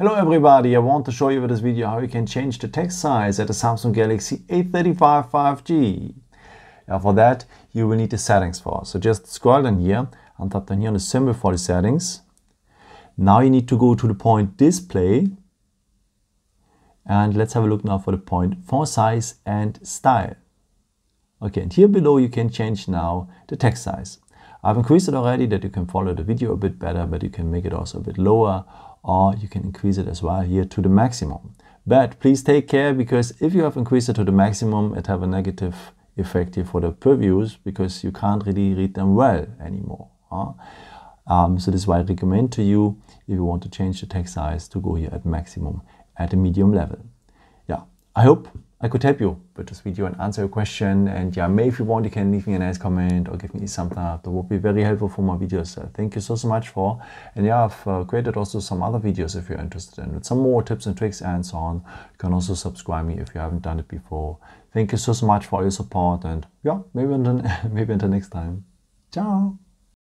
Hello everybody, I want to show you with this video how you can change the text size at the Samsung Galaxy A35 5G. For that you will need the settings for. So just scroll down here and tap down here on the symbol for the settings. Now you need to go to the point display and let's have a look now for the point font size and style. Okay, and here below you can change now the text size. I've increased it already that you can follow the video a bit better, but you can make it also a bit lower, or you can increase it as well here to the maximum. But please take care, because if you have increased it to the maximum, it have a negative effect here for the previews, because you can't really read them well anymore. So this is why I recommend to you, if you want to change the text size, to go here at maximum at the medium level. Yeah, I hope I could help you with this video and answer your question. And yeah, maybe if you want, you can leave me a nice comment or give me some thumbs up. That would be very helpful for my videos. Thank you so much for. And yeah, I've created also some other videos if you're interested in with some more tips and tricks and so on. You can also subscribe me if you haven't done it before. Thank you so much for all your support, and yeah, maybe until next time. Ciao.